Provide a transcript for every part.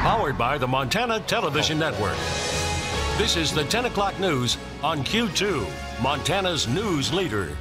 Powered by the Montana Television Network. This is the 10 o'clock news on Q2, Montana's news leader.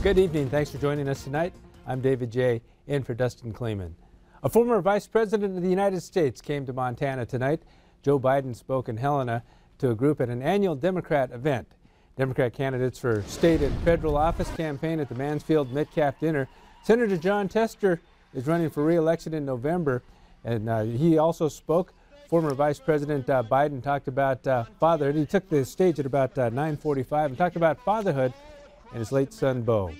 Good evening. Thanks for joining us tonight. I'm David Jay, in for Dustin Kleeman. A former vice president of the United States came to Montana tonight. Joe Biden spoke in Helena to a group at an annual Democrat event. Democrat candidates for state and federal office campaign at the Mansfield Metcalf Dinner. Senator Jon Tester is running for re-election in November, and he also spoke. Former Vice President Biden talked about fatherhood. He took the stage at about 9:45 and talked about fatherhood and his late son, Bo.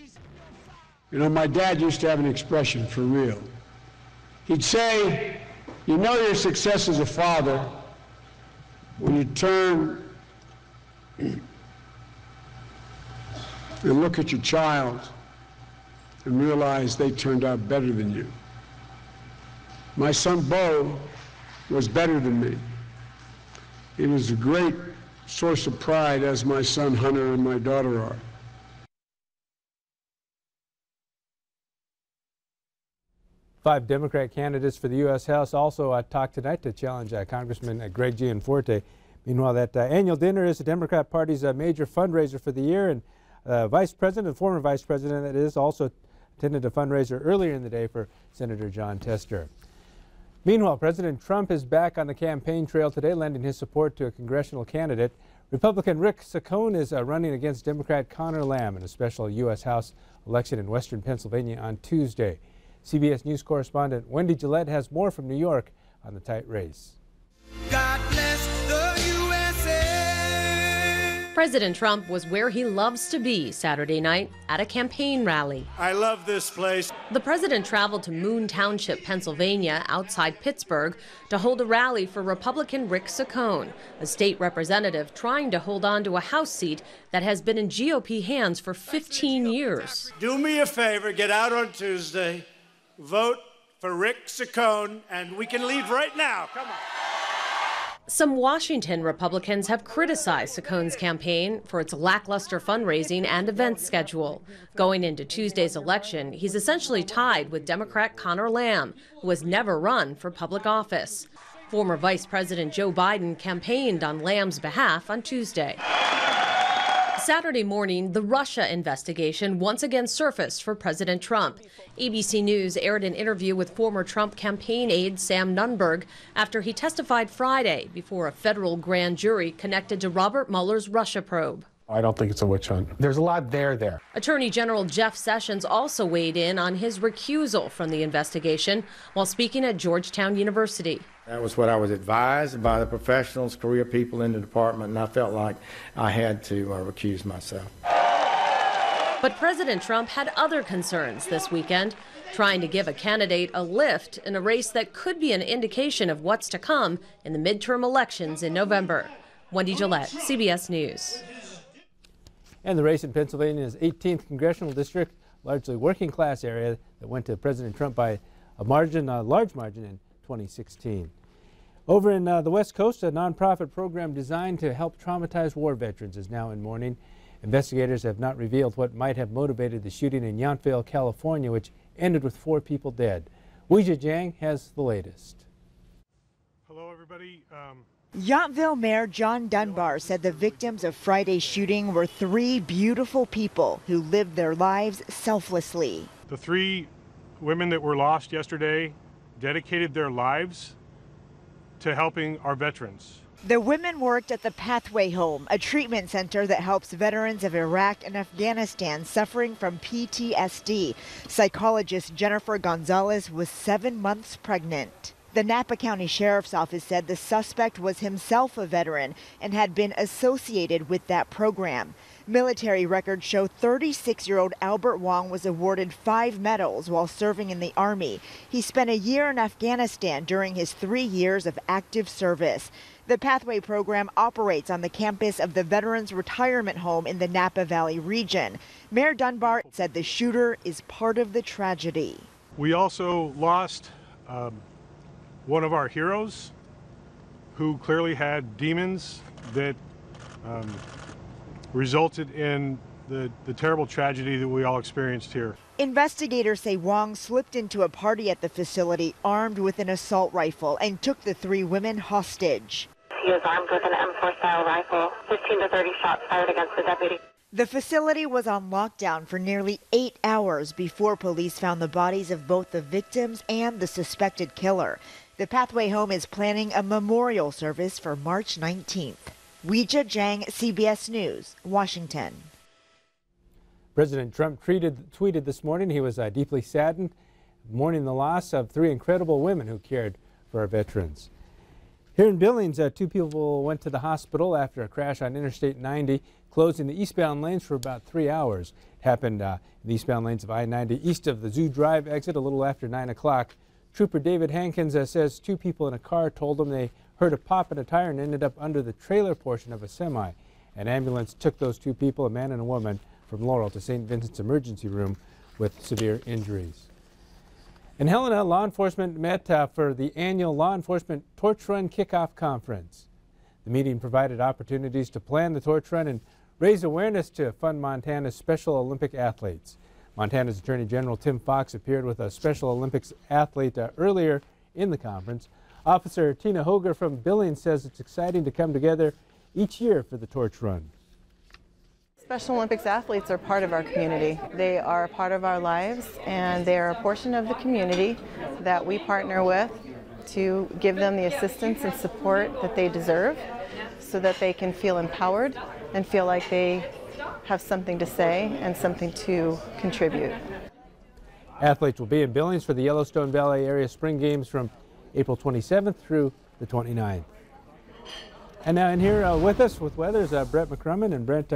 You know, my dad used to have an expression for real. He'd say, you know your success as a father when you turn and look at your child and realize they turned out better than you. My son, Bo, was better than me. He was a great source of pride, as my son Hunter and my daughter are. Five Democrat candidates for the U.S. House also talked tonight to challenge Congressman Greg Gianforte. Meanwhile, that annual dinner is the Democrat Party's major fundraiser for the year, and Vice President, former Vice President, that is, also attended a fundraiser earlier in the day for Senator Jon Tester. Meanwhile, President Trump is back on the campaign trail today, lending his support to a congressional candidate. Republican Rick Saccone is running against Democrat Conor Lamb in a special U.S. House election in western Pennsylvania on Tuesday. CBS News correspondent Wendy Gillette has more from New York on the tight race. God bless the USA. President Trump was where he loves to be Saturday night at a campaign rally. I love this place. The president traveled to Moon Township, Pennsylvania, outside Pittsburgh, to hold a rally for Republican Rick Saccone, a state representative trying to hold on to a House seat that has been in GOP hands for 15 years. Do me a favor, get out on Tuesday, vote for Rick Saccone, and we can leave right now. Come on. Some Washington Republicans have criticized Saccone's campaign for its lackluster fundraising and event schedule. Going into Tuesday's election, he's essentially tied with Democrat Conor Lamb, who has never run for public office. Former Vice President Joe Biden campaigned on Lamb's behalf on Tuesday. Saturday morning, the Russia investigation once again surfaced for President Trump. ABC News aired an interview with former Trump campaign aide Sam Nunberg after he testified Friday before a federal grand jury connected to Robert Mueller's Russia probe. I don't think it's a witch hunt. There's a lot there. Attorney General Jeff Sessions also weighed in on his recusal from the investigation while speaking at Georgetown University. That was what I was advised by the professionals, career people in the department, and I felt like I had to recuse myself. But President Trump had other concerns this weekend, trying to give a candidate a lift in a race that could be an indication of what's to come in the midterm elections in November. Wendy Gillette, CBS News. And the race in Pennsylvania's 18th congressional district, largely working class area that went to President Trump by a large margin in 2016. Over in the West Coast, a nonprofit program designed to help traumatized war veterans is now in mourning. Investigators have not revealed what might have motivated the shooting in Yountville, California, which ended with 4 people dead. Weijia Jiang has the latest. Hello, everybody. Yountville Mayor John Dunbar said the victims of Friday's shooting were 3 beautiful people who lived their lives selflessly. The 3 women that were lost yesterday dedicated their lives to helping our veterans. The women worked at the Pathway Home, a treatment center that helps veterans of Iraq and Afghanistan suffering from PTSD. Psychologist Jennifer Gonzalez was 7 months pregnant. The Napa County Sheriff's Office said the suspect was himself a veteran and had been associated with that program. Military records show 36-year-old Albert Wong was awarded 5 medals while serving in the Army. He spent a year in Afghanistan during his 3 years of active service. The Pathway program operates on the campus of the Veterans Retirement Home in the Napa Valley region. Mayor Dunbar said the shooter is part of the tragedy. We also lost one of our heroes who clearly had demons that resulted in the terrible tragedy that we all experienced here. Investigators say Wong slipped into a party at the facility armed with an assault rifle and took the 3 women hostage. He was armed with an M4 style rifle, 15 to 30 shots fired against the deputy. The facility was on lockdown for nearly 8 hours before police found the bodies of both the victims and the suspected killer. The Pathway Home is planning a memorial service for March 19th. Weijia Zhang, CBS News, Washington. President Trump tweeted this morning he was deeply saddened, mourning the loss of 3 incredible women who cared for our veterans. Here in Billings, 2 people went to the hospital after a crash on Interstate 90, closing the eastbound lanes for about 3 hours. It happened in the eastbound lanes of I-90 east of the Zoo Drive exit a little after 9 o'clock. Trooper David Hankins says 2 people in a car told him they heard a pop in a tire and ended up under the trailer portion of a semi. An ambulance took those 2 people, a man and a woman, from Laurel to St. Vincent's emergency room with severe injuries. In Helena, law enforcement met for the annual Law Enforcement Torch Run Kickoff Conference. The meeting provided opportunities to plan the torch run and raise awareness to fund Montana's Special Olympic athletes. Montana's Attorney General Tim Fox appeared with a Special Olympics athlete earlier in the conference. Officer Tina Hoger from Billings says it's exciting to come together each year for the torch run. Special Olympics athletes are part of our community. They are a part of our lives, and they are a portion of the community that we partner with to give them the assistance and support that they deserve so that they can feel empowered and feel like they have something to say and something to contribute. Athletes will be in Billings for the Yellowstone Valley Area Spring Games from April 27th through the 29th. And now in here with us with weather is Brett McCrummon. And Brent,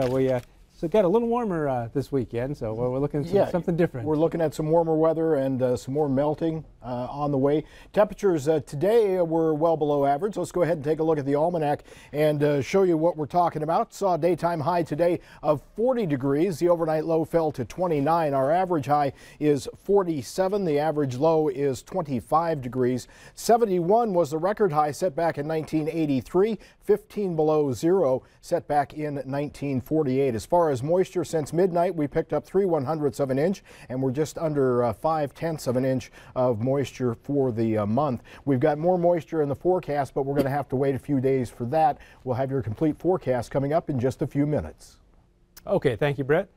so it got a little warmer this weekend, so we're looking at something different. We're looking at some warmer weather and some more melting on the way. Temperatures today were well below average. Let's go ahead and take a look at the almanac and show you what we're talking about. Saw a daytime high today of 40 degrees. The overnight low fell to 29. Our average high is 47. The average low is 25 degrees. 71 was the record high set back in 1983. 15 below zero set back in 1948. As far as moisture, since midnight we picked up 3/100ths of an inch, and we're just under 5/10ths of an inch of moisture for the month. We've got more moisture in the forecast, but we're going to have to wait a few days for that. We'll have your complete forecast coming up in just a few minutes. Okay, thank you, Brett.